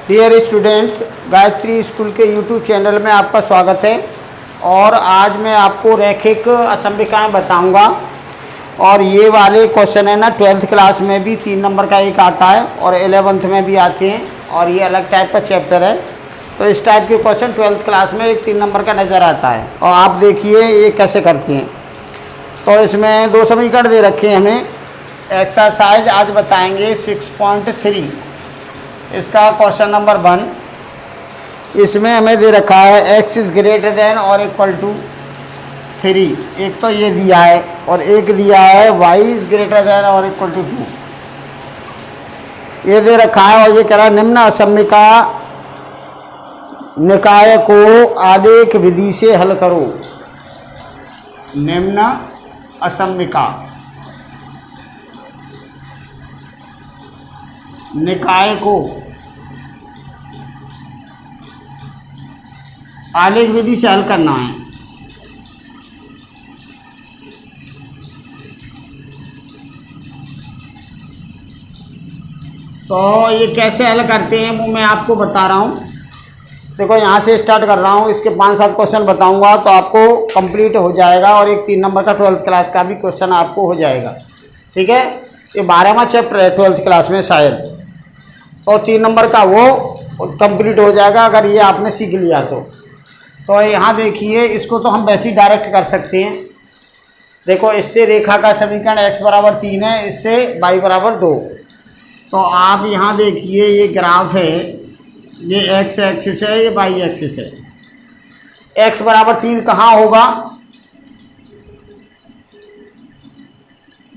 Dear student, Gayatri school के YouTube channel में आपका स्वागत है। और आज मैं आपको रैखिक असंभिकाएँ बताऊंगा। और ये वाले क्वेश्चन है ना, 12th क्लास में भी 3 नंबर का एक आता है और 11th में भी आते हैं, और ये अलग टाइप का चैप्टर है। तो इस टाइप के क्वेश्चन 12th क्लास में एक 3 नंबर का नज़र आता है। और आप देखिए ये कैसे करते हैं। तो इसमें 2 समीकरण दे रखे हैं हमें। एक्सरसाइज आज बताएंगे 6.3, इसका क्वेश्चन नंबर 1। इसमें हमें दे रखा है x इज़ ग्रेटर देन और इक्वल टू 3। एक तो ये दिया है और एक दिया है y इज़ ग्रेटर देन और इक्वल टू 2। ये दे रखा है और ये कह रहा है निम्न असंभिका निकाय को आलेख विधि से हल करो। निम्न असंभिका निकाय को आलेख विधि से हल करना है। तो ये कैसे हल करते हैं वो मैं आपको बता रहा हूँ। देखो यहाँ से स्टार्ट कर रहा हूँ, इसके 5-7 क्वेश्चन बताऊँगा तो आपको कंप्लीट हो जाएगा, और एक 3 नंबर का 12th क्लास का भी क्वेश्चन आपको हो जाएगा। ठीक है, ये 12वां चैप्टर है 12th क्लास में शायद, तो 3 नंबर का वो कंप्लीट हो जाएगा अगर ये आपने सीख लिया तो यहाँ देखिए, इसको तो हम वैसे ही डायरेक्ट कर सकते हैं। देखो, इससे रेखा का समीकरण x बराबर 3 है, इससे y बराबर 2। तो आप यहाँ देखिए ये ग्राफ है, ये x एक्सिस है, ये y एक्सिस है। x बराबर 3 कहाँ होगा?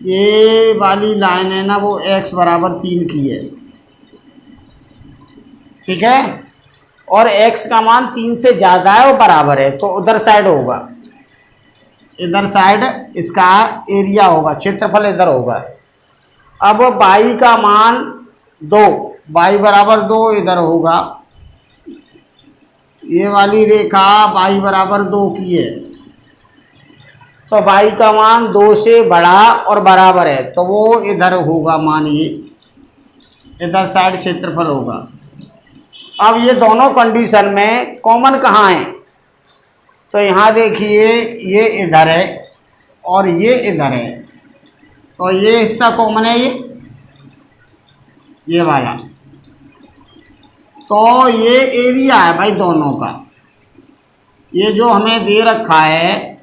ये वाली लाइन है ना, वो x बराबर 3 की है। ठीक है, और x का मान 3 से ज़्यादा है और बराबर है, तो उधर साइड होगा, इधर साइड इसका एरिया होगा, क्षेत्रफल इधर होगा। अब y का मान 2, y बराबर 2 इधर होगा। ये वाली रेखा y बराबर 2 की है, तो y का मान 2 से बड़ा और बराबर है, तो वो इधर होगा मान, ये इधर साइड क्षेत्रफल होगा। अब ये दोनों कंडीशन में कॉमन कहाँ है? तो यहाँ देखिए, ये इधर है और ये इधर है, तो ये हिस्सा कॉमन है, ये वाला। तो ये एरिया है भाई दोनों का। ये जो हमें दे रखा है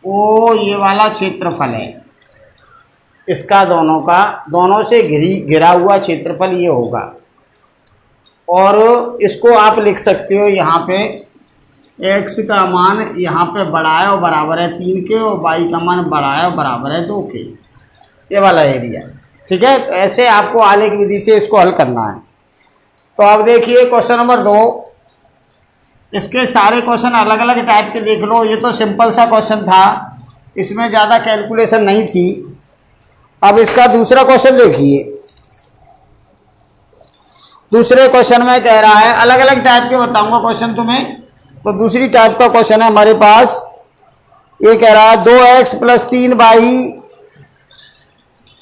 वो ये वाला क्षेत्रफल है इसका, दोनों का, दोनों से घिरा हुआ क्षेत्रफल ये होगा। और इसको आप लिख सकते हो यहाँ पे, x का मान यहाँ पे बड़ा है और बराबर है 3 के, और y का मान बड़ा है और बराबर है 2 के, ये वाला एरिया। ठीक है, तो ऐसे आपको आलेख विधि से इसको हल करना है। तो अब देखिए क्वेश्चन नंबर 2। इसके सारे क्वेश्चन अलग अलग टाइप के देख लो। ये तो सिंपल सा क्वेश्चन था, इसमें ज़्यादा कैलकुलेशन नहीं थी। अब इसका दूसरा क्वेश्चन देखिए। दूसरे क्वेश्चन में कह रहा है, अलग अलग टाइप के बताऊंगा क्वेश्चन तुम्हें। तो दूसरी टाइप का क्वेश्चन है हमारे पास, ये कह रहा है 2x + 3y,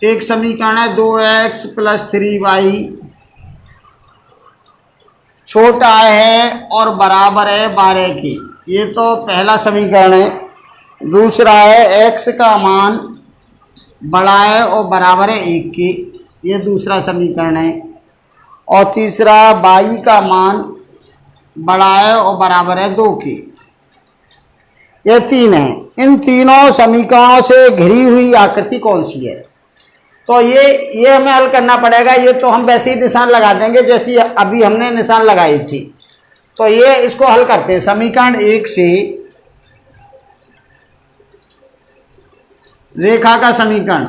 एक समीकरण है 2x + 3y छोटा है और बराबर है 12 की। ये तो पहला समीकरण है। दूसरा है x का मान बड़ा है और बराबर है 1 के, ये दूसरा समीकरण है। और तीसरा y का मान बड़ा है और बराबर है 2 के। ये 3 है। इन तीनों समीकरणों से घिरी हुई आकृति कौन सी है? तो ये हमें हल करना पड़ेगा। ये तो हम वैसे ही निशान लगा देंगे जैसी अभी हमने निशान लगाई थी। तो ये इसको हल करते हैं। समीकरण 1 से रेखा का समीकरण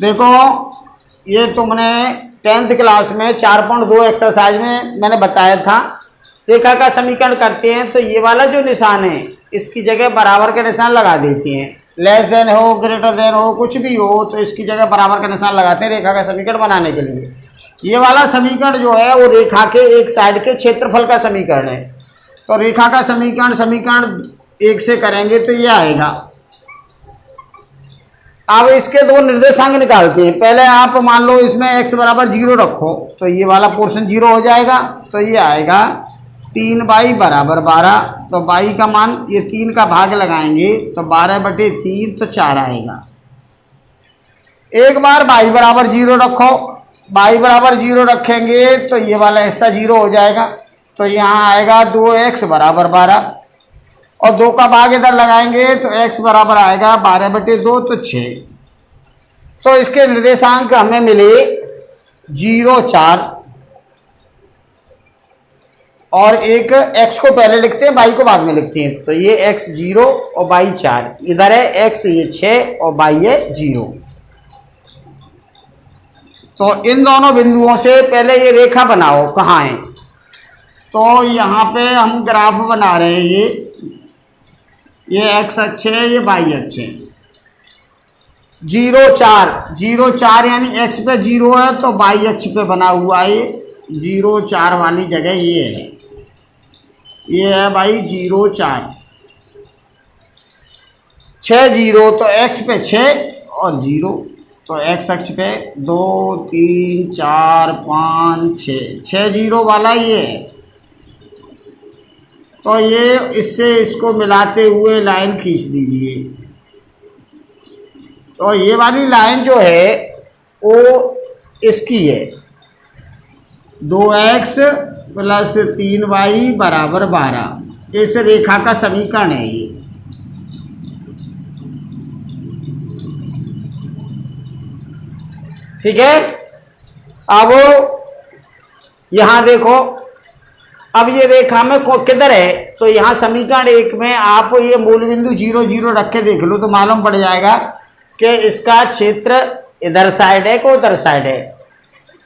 देखो, ये तुमने 10th क्लास में 4.2 एक्सरसाइज में मैंने बताया था। रेखा का समीकरण करते हैं तो ये वाला जो निशान है इसकी जगह बराबर का निशान लगा देते हैं। लेस देन हो, ग्रेटर देन हो, कुछ भी हो, तो इसकी जगह बराबर का निशान लगाते हैं रेखा का समीकरण बनाने के लिए। ये वाला समीकरण जो है वो रेखा के एक साइड के क्षेत्रफल का समीकरण है। तो रेखा का समीकरण 1 से करेंगे तो ये आएगा अब इसके दो निर्देशांक निकालते हैं। पहले आप मान लो इसमें x बराबर 0 रखो तो ये वाला पोर्शन 0 हो जाएगा, तो ये आएगा 3y बराबर 12। तो y का मान ये 3 का भाग लगाएंगे तो 12/3 तो 4 आएगा। एक बार y बराबर 0 रखो, y बराबर 0 रखेंगे तो ये वाला हिस्सा 0 हो जाएगा, तो यहाँ आएगा 2x बराबर 12 और 2 का भाग इधर लगाएंगे तो x बराबर आएगा 12/2 तो 6। तो इसके निर्देशांक हमें मिले 0, 4 और एक x को पहले लिखते हैं, y को बाद में लिखते हैं। तो ये x 0 और y 4, इधर है x ये 6 और y है 0। तो इन दोनों बिंदुओं से पहले ये रेखा बनाओ, कहाँ है? तो यहाँ पे हम ग्राफ बना रहे हैं। ये x अक्ष है, ये y अक्ष है। 0, 4, 0, 4 यानी x पे 0 है तो y अक्ष पे बना हुआ है। 0, 4 वाली जगह ये है, ये है भाई 0, 4। 6, 0 तो x पे 6 और 0, तो x अक्ष पे 2, 3, 4, 5, 6 0 वाला ये है। तो ये इससे इसको मिलाते हुए लाइन खींच दीजिए। तो ये वाली लाइन जो है वो इसकी है 2x + 3y बराबर 12। इस रेखा का समीकरण है ये। ठीक है, अब यहां देखो, अब ये रेखा में किधर है? तो यहाँ समीकरण 1 में आप ये मूल बिंदु 0, 0 रख के देख लो तो मालूम पड़ जाएगा कि इसका क्षेत्र इधर साइड है कि उधर साइड है।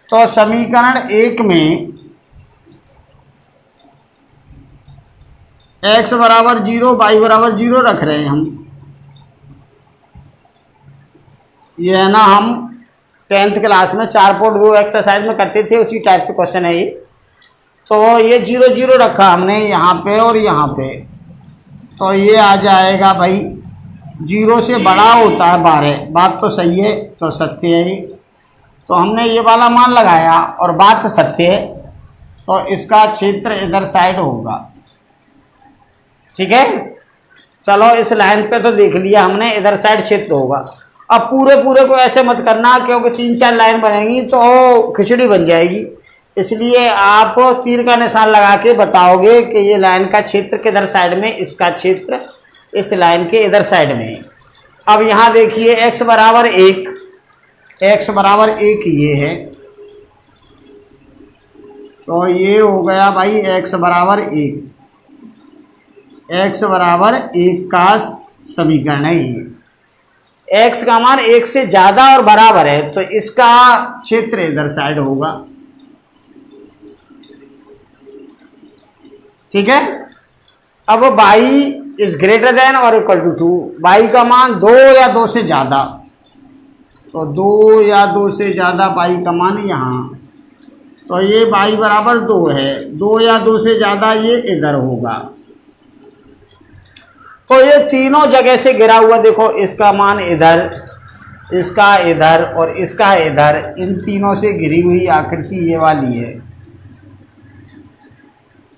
तो समीकरण 1 में x बराबर 0, y बराबर 0 रख रहे हैं हम। ये है ना, हम 10th क्लास में 4.2 एक्सरसाइज में करते थे, उसी टाइप से क्वेश्चन है ये। तो ये 0, 0 रखा हमने यहाँ पे और यहाँ पे, तो ये आ जाएगा भाई 0 से बड़ा होता है 12। बात तो सही है, तो सत्य है। तो हमने ये वाला मान लगाया और बात सत्य है, तो इसका क्षेत्र इधर साइड होगा। ठीक है, चलो इस लाइन पे तो देख लिया हमने, इधर साइड क्षेत्र होगा। अब पूरे को ऐसे मत करना, क्योंकि 3-4 लाइन बनेगी तो खिचड़ी बन जाएगी। इसलिए आप तीर का निशान लगा के बताओगे कि ये लाइन का क्षेत्र किधर साइड में, इसका क्षेत्र इस लाइन के इधर साइड में है। अब यहाँ देखिए x बराबर 1, x बराबर 1 ये है, तो ये हो गया भाई x बराबर 1। x बराबर 1 का समीकरण है ये। x का मान 1 से ज़्यादा और बराबर है तो इसका क्षेत्र इधर साइड होगा। ठीक है, अब y इज ग्रेटर देन और इक्वल टू 2, y का मान 2 या 2 से ज़्यादा, तो 2 या 2 से ज़्यादा y का मान यहाँ, तो ये y बराबर 2 है। 2 या 2 से ज़्यादा ये इधर होगा। तो ये तीनों जगह से गिरा हुआ, देखो इसका मान इधर, इसका इधर और इसका इधर, इन तीनों से घिरी हुई आकृति ये वाली है।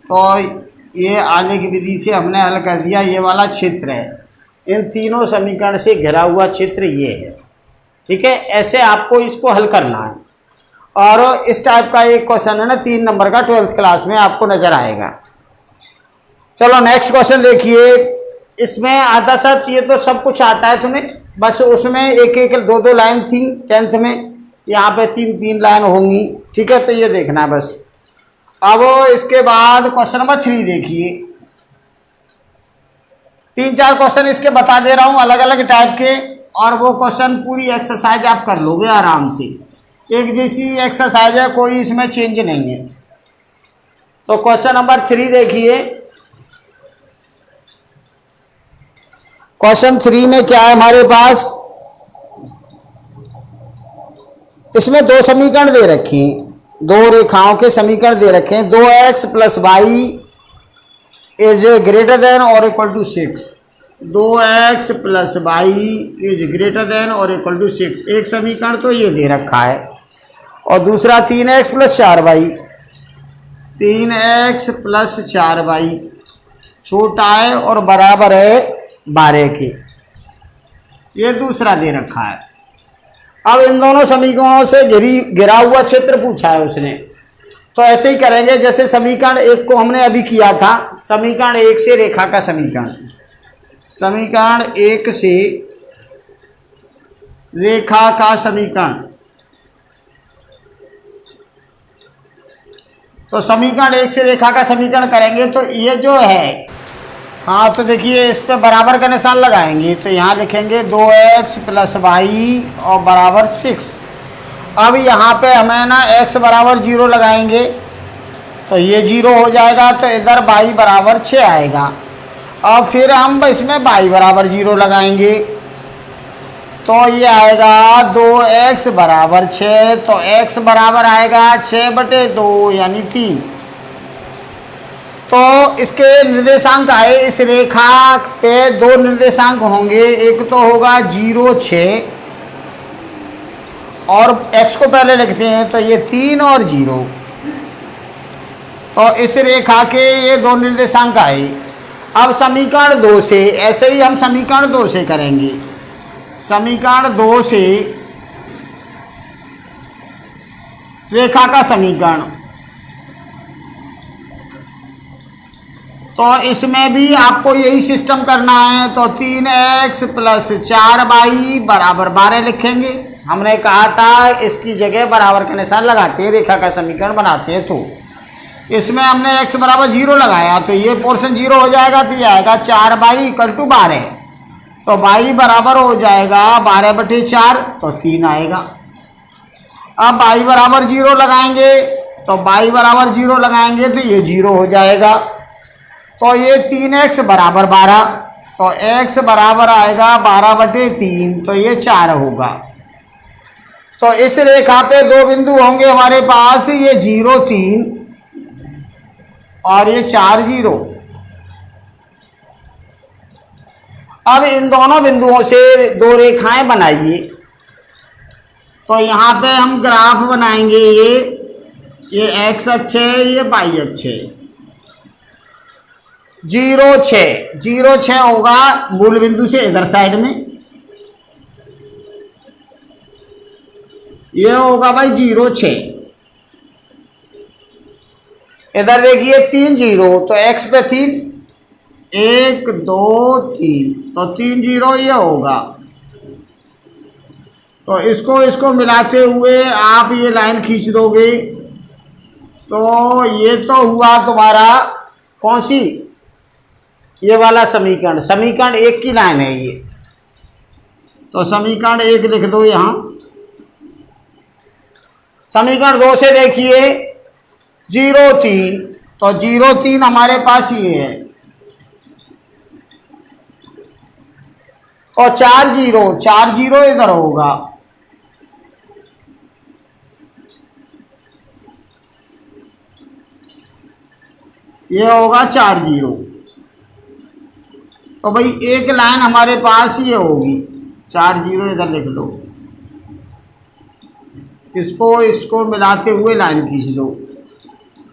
तो ये आने की विधि से हमने हल कर दिया। ये वाला क्षेत्र है, इन तीनों समीकरण से घिरा हुआ क्षेत्र ये है। ठीक है, ऐसे आपको इसको हल करना है। और इस टाइप का एक क्वेश्चन है ना 3 नंबर का 12th क्लास में आपको नजर आएगा। चलो नेक्स्ट क्वेश्चन देखिए। इसमें आधा सत ये तो सब कुछ आता है तुम्हें, बस उसमें एक 2 लाइन थी 10th में, यहाँ पे 3 लाइन होंगी। ठीक है, तो ये देखना है बस। अब इसके बाद क्वेश्चन नंबर 3 देखिए। 3-4 क्वेश्चन इसके बता दे रहा हूं अलग अलग टाइप के, और वो क्वेश्चन पूरी एक्सरसाइज आप कर लोगे आराम से। एक जैसी एक्सरसाइज है, कोई इसमें चेंज नहीं है। तो क्वेश्चन नंबर 3 देखिए। क्वेश्चन 3 में क्या है हमारे पास, इसमें 2 समीकरण दे रखी हैं, 2 रेखाओं के समीकरण दे रखे हैं। 2x + y is greater than और equal to 6। 2x plus y is greater than और इक्वल टू 6। एक समीकरण तो ये दे रखा है, और दूसरा 3x plus 4y, 3x plus 4y छोटा है और बराबर है 12 के, ये दूसरा दे रखा है। अब इन दोनों समीकरणों से घिरा हुआ क्षेत्र पूछा है उसने, तो ऐसे ही करेंगे जैसे समीकरण 1 को हमने अभी किया था। समीकरण 1 से रेखा का समीकरण, समीकरण 1 से रेखा का समीकरण, तो समीकरण 1 से रेखा का समीकरण करेंगे तो ये जो है, हाँ तो देखिए इस पे बराबर का निशान लगाएंगे, तो यहाँ लिखेंगे 2x प्लस वाई और बराबर 6। अब यहाँ पे हमें ना x बराबर 0 लगाएंगे तो ये 0 हो जाएगा, तो इधर y बराबर 6 आएगा। अब फिर हम इसमें y बराबर 0 लगाएंगे तो ये आएगा 2x बराबर 6, तो x बराबर आएगा 6/2 यानी 3। तो इसके निर्देशांक आए, इस रेखा पे दो निर्देशांक होंगे, एक तो होगा 0 6 और x को पहले लिखते हैं तो ये 3 और 0, तो इस रेखा के ये दो निर्देशांक आए। अब समीकरण 2 से ऐसे ही हम समीकरण 2 से करेंगे। समीकरण 2 से रेखा का समीकरण, तो इसमें भी आपको यही सिस्टम करना है। तो 3x प्लस 4y बराबर 12 लिखेंगे। हमने कहा था इसकी जगह बराबर का निशान लगाते हैं, रेखा का समीकरण बनाते हैं, तो इसमें हमने x बराबर 0 लगाया तो ये पोर्शन 0 हो जाएगा, तो ये आएगा 4y इक्वल टू 12, तो y बराबर हो जाएगा 12/4, तो 3 आएगा। अब y बराबर 0 लगाएंगे, तो y बराबर 0 लगाएंगे तो ये 0 हो जाएगा, तो ये 3x बराबर 12, तो x बराबर आएगा 12/3, तो ये 4 होगा। तो इस रेखा पे दो बिंदु होंगे हमारे पास, ये 0 3 और ये 4 0। अब इन दोनों बिंदुओं से दो रेखाएं बनाइए। तो यहाँ पे हम ग्राफ बनाएंगे, ये x अक्ष है, ये y अक्ष है। 0 6 होगा मूल बिंदु से इधर साइड में, ये होगा भाई 0 6। इधर देखिए 3 0, तो x पे 3, 1 2 3, तो 3 0 ये होगा। तो इसको मिलाते हुए आप ये लाइन खींच दोगे, तो ये तो हुआ तुम्हारा कौन सी, ये वाला समीकरण, समीकरण 1 की लाइन है ये। तो समीकरण 1 लिख दो यहाँ। समीकरण 2 से देखिए 0 3, तो 0 3 हमारे पास ये है, और 4 0 इधर होगा, ये होगा 4 0। तो भाई एक लाइन हमारे पास ये होगी, 4 0 इधर लिख लो, इसको मिलाते हुए लाइन खींच दो,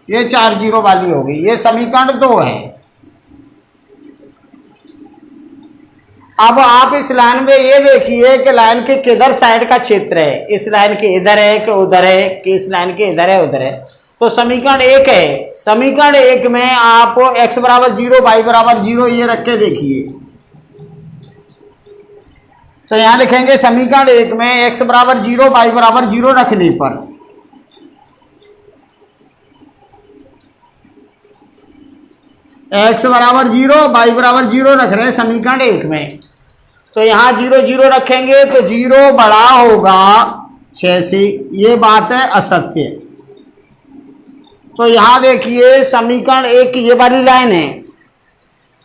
ये 4 0 वाली हो गई। ये समीकरण 2 है। अब आप इस लाइन में ये देखिए कि लाइन के किधर साइड का क्षेत्र है, इस लाइन के इधर है कि उधर है, कि इस लाइन के इधर है उधर है। तो समीकरण 1 है, समीकरण 1 में आप x बराबर 0 y बराबर 0 ये रख के देखिए। तो यहां लिखेंगे समीकरण 1 में x बराबर 0 y बराबर 0 रखने पर x बराबर 0 y बराबर 0 रख रहे हैं समीकरण 1 में। तो यहां 0 0 रखेंगे तो 0 बड़ा होगा 6 से, ये बात है असत्य। तो यहां देखिए समीकरण 1 ये वाली लाइन है,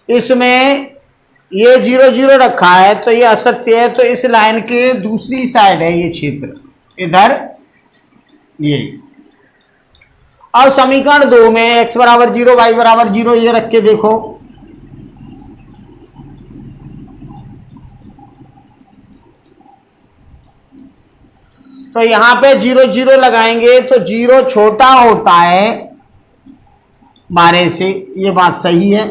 इसमें ये 0 0 रखा है तो ये असत्य है। तो इस लाइन के दूसरी साइड है ये क्षेत्र, इधर ये। अब समीकरण 2 में x बराबर 0 y बराबर 0 ये रख के देखो, तो यहां पे 0 0 लगाएंगे तो 0 छोटा होता है 12 से, ये बात सही है।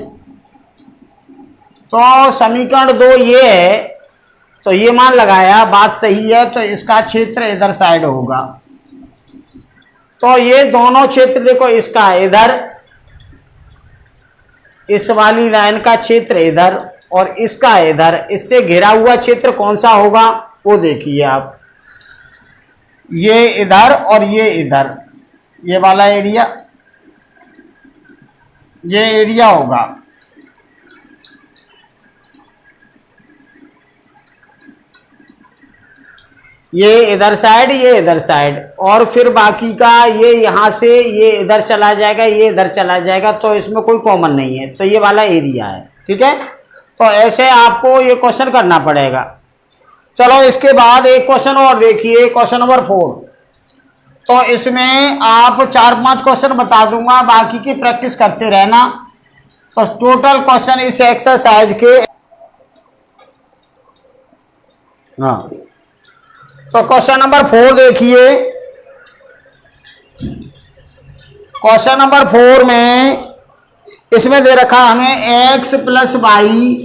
तो समीकरण 2 ये है, तो ये मान लगाया, बात सही है, तो इसका क्षेत्र इधर साइड होगा। तो ये दोनों क्षेत्र देखो, इसका इधर, इस वाली लाइन का क्षेत्र इधर और इसका इधर, इससे घिरा हुआ क्षेत्र कौन सा होगा वो देखिए आप, ये इधर और ये इधर, ये वाला एरिया, ये एरिया होगा। ये इधर साइड, ये इधर साइड, और फिर बाकी का ये यहां से ये इधर चला जाएगा, ये इधर चला जाएगा, तो इसमें कोई कॉमन नहीं है, तो ये वाला एरिया है। ठीक है, तो ऐसे आपको ये क्वेश्चन करना पड़ेगा। चलो इसके बाद एक क्वेश्चन और देखिए, क्वेश्चन नंबर 4। तो इसमें आप 4-5 क्वेश्चन बता दूंगा, बाकी की प्रैक्टिस करते रहना। तो टोटल क्वेश्चन इस एक्सरसाइज के, हाँ, तो क्वेश्चन नंबर 4 देखिए। क्वेश्चन नंबर 4 में इसमें दे रखा हमें x + y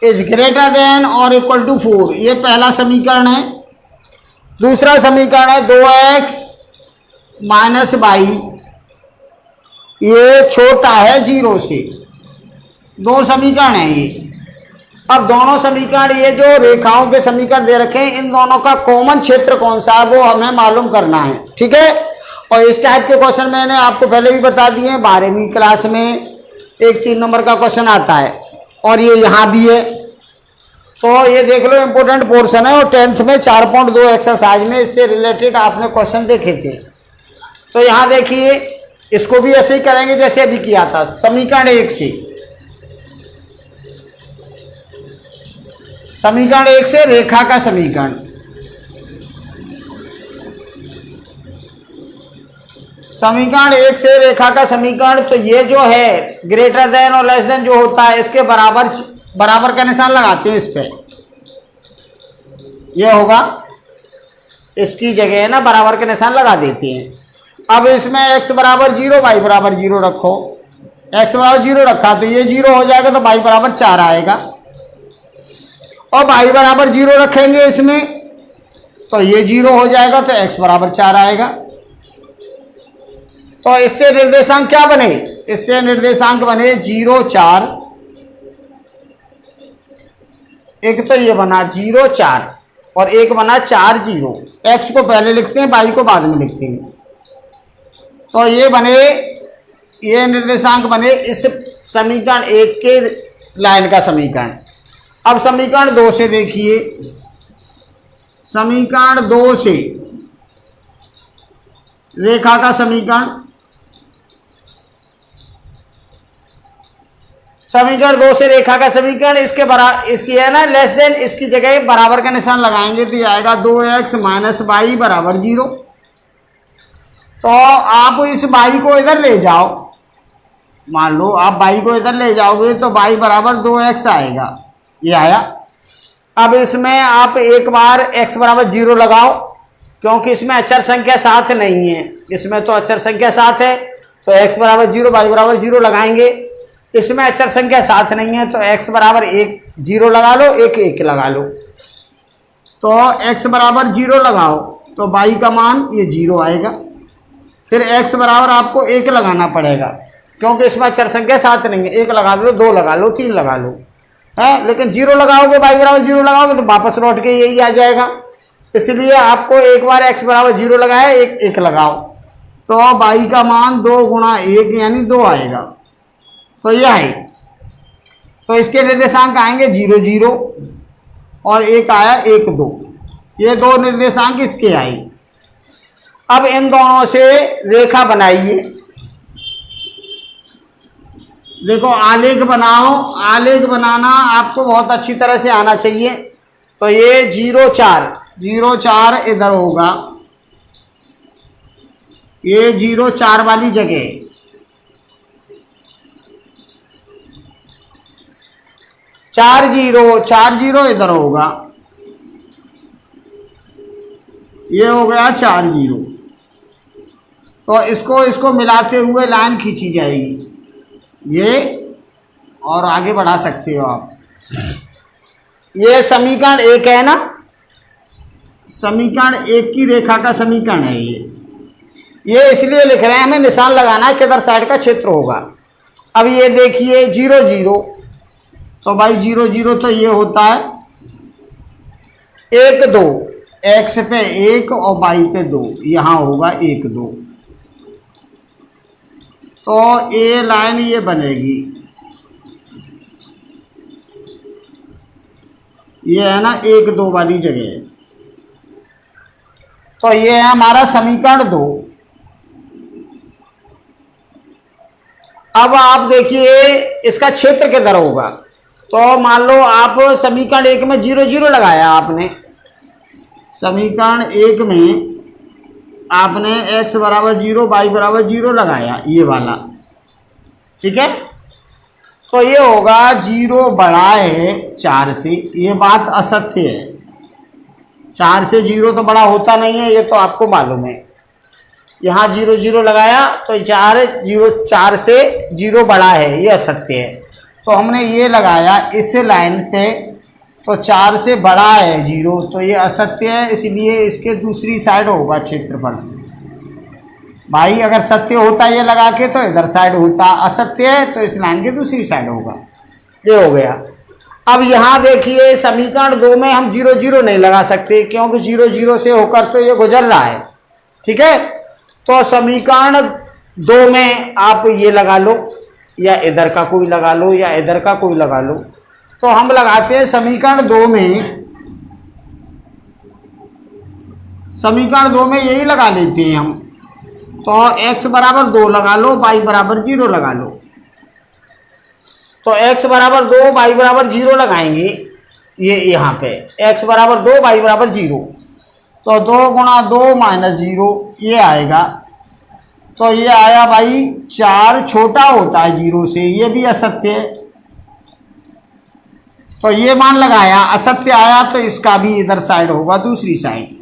is greater than और इक्वल टू 4, ये पहला समीकरण है। दूसरा समीकरण है 2x - y, ये छोटा है 0 से। दो समीकरण है ये। अब दोनों समीकरण, ये जो रेखाओं के समीकरण दे रखे हैं, इन दोनों का कॉमन क्षेत्र कौन सा है वो हमें मालूम करना है। ठीक है, और इस टाइप के क्वेश्चन मैंने आपको पहले भी बता दिए, 12वीं क्लास में एक 3 नंबर का क्वेश्चन आता है, और ये यहाँ भी है। तो ये देख लो, इंपॉर्टेंट पोर्शन है, और 10th में 4.2 एक्सरसाइज में इससे रिलेटेड आपने क्वेश्चन देखे थे। तो यहाँ देखिए, इसको भी ऐसे ही करेंगे जैसे अभी किया था। समीकरण 1 से, समीकरण 1 से रेखा का समीकरण, समीकरण 1 से रेखा का समीकरण। तो ये जो है ग्रेटर देन और लेस देन जो होता है, इसके बराबर का निशान लगाते हैं इस पे, ये होगा, इसकी जगह है ना बराबर के निशान लगा देते हैं। अब इसमें x = 0, y = 0 रखो। x = 0 रखा तो ये 0 हो जाएगा, तो y = 4 आएगा। और y = 0 रखेंगे इसमें, तो ये 0 हो जाएगा, तो x = 4 आएगा। तो इससे निर्देशांक क्या बने? इससे निर्देशांक बने 0 4, एक तो ये बना 0 4 और एक बना 4 0। x को पहले लिखते हैं, y को बाद में लिखते हैं। तो ये बने, ये निर्देशांक बने इस समीकरण 1 के लाइन का समीकरण। अब समीकरण 2 से देखिए, समीकरण 2 से रेखा का समीकरण, समीकरण 2 से रेखा का समीकरण, इसके बराबर, इसी है ना लेस देन, इसकी जगह बराबर का निशान लगाएंगे तो ये आएगा 2x - y = 0। तो आप इस y को इधर ले जाओ, मान लो आप y को इधर ले जाओगे तो y = 2x आएगा, ये आया। अब इसमें आप एक बार x = 0 लगाओ, क्योंकि इसमें अचर संख्या साथ नहीं है, इसमें तो अचर संख्या साथ है, तो x = 0 y = 0 लगाएंगे। इसमें अचर संख्या साथ नहीं है, तो x = 1 0 लगा लो, 1 1 लगा लो। तो x = 0 लगाओ तो y का मान ये 0 आएगा। फिर x = आपको 1 लगाना पड़ेगा, क्योंकि इसमें अचर संख्या साथ नहीं है। 1 लगा लो, 2 लगा लो, 3 लगा लो, है। लेकिन 0 लगाओगे, y = 0 लगाओगे तो वापस लौट के यही आ जाएगा। इसलिए आपको एक बार x = 0 लगाया, 1 1 लगाओ, तो y का मान 2 × 1 यानी 2 आएगा। तो यह है, तो इसके निर्देशांक आएंगे 0 0 और एक आया 1 2, ये 2 निर्देशांक इसके आए। अब इन दोनों से रेखा बनाइए। देखो आलेख बनाओ, आलेख बनाना आपको बहुत अच्छी तरह से आना चाहिए। तो ये 0 4 इधर होगा, ये 0 4 वाली जगह, 4 0 इधर होगा, ये हो गया 4 0। तो इसको मिलाते हुए लाइन खींची जाएगी ये, और आगे बढ़ा सकते हो आप। ये समीकरण 1 है ना, समीकरण 1 की रेखा का समीकरण है ये इसलिए लिख रहे हैं, हमें निशान लगाना है किधर साइड का क्षेत्र होगा। अब ये देखिए 0 0, तो भाई 0 0 तो ये होता है 1 2, x पे 1 और y पे 2, यहाँ होगा 1 2। तो ये लाइन ये बनेगी, ये है ना 1 2 वाली जगह। तो ये है हमारा समीकरण 2। अब आप देखिए इसका क्षेत्र किधर होगा। तो मान लो आप समीकरण 1 में 0 0 लगाया आपने, समीकरण 1 में आपने x बराबर 0 y बराबर 0 लगाया, ये वाला, ठीक है। तो ये होगा 0 बड़ा है 4 से, ये बात असत्य है। 4 से 0 तो बड़ा होता नहीं है, ये तो आपको मालूम है। यहाँ 0 0 लगाया तो 4 से 0 बड़ा है, ये असत्य है। तो हमने ये लगाया इस लाइन पे, तो 4 से बड़ा है 0, तो ये असत्य है, इसलिए इसके दूसरी साइड होगा क्षेत्रफल। भाई अगर सत्य होता ये लगा के तो इधर साइड होता, असत्य है तो इस लाइन के दूसरी साइड होगा। ये हो गया। अब यहाँ देखिए समीकरण 2 में हम 0 0 नहीं लगा सकते, क्योंकि 0 0 से होकर तो ये गुजर रहा है, ठीक है। तो समीकरण 2 में आप ये लगा लो, या इधर का कोई लगा लो, या इधर का कोई लगा लो। तो हम लगाते हैं समीकरण 2 में, समीकरण 2 में यही लगा लेते हैं हम। तो x बराबर 2 लगा लो, y बराबर 0 लगा लो। तो x बराबर 2 y बराबर 0 लगाएंगे, ये यहाँ पे x बराबर 2 y बराबर 0, तो 2 गुणा 2 माइनस 0 ये आएगा। तो ये आया भाई 4 छोटा होता है 0 से, ये भी असत्य है। तो ये मान लगाया, असत्य आया तो इसका भी इधर साइड होगा, दूसरी साइड।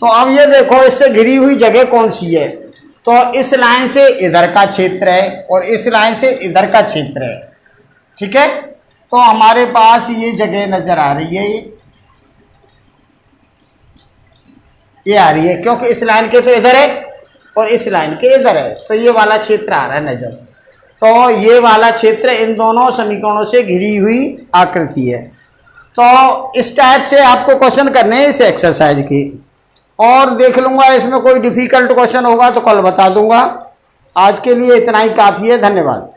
तो अब ये देखो इससे घिरी हुई जगह कौन सी है। तो इस लाइन से इधर का क्षेत्र है और इस लाइन से इधर का क्षेत्र है, ठीक है। तो हमारे पास ये जगह नजर आ रही है, ये आ रही है, क्योंकि इस लाइन के तो इधर है और इस लाइन के इधर है, तो ये वाला क्षेत्र आ रहा है नजर। तो ये वाला क्षेत्र इन दोनों समीकरणों से घिरी हुई आकृति है। तो इस टाइप से आपको क्वेश्चन करने हैं इस एक्सरसाइज की, और देख लूंगा इसमें कोई डिफिकल्ट क्वेश्चन होगा तो कल बता दूंगा। आज के लिए इतना ही काफ़ी है, धन्यवाद।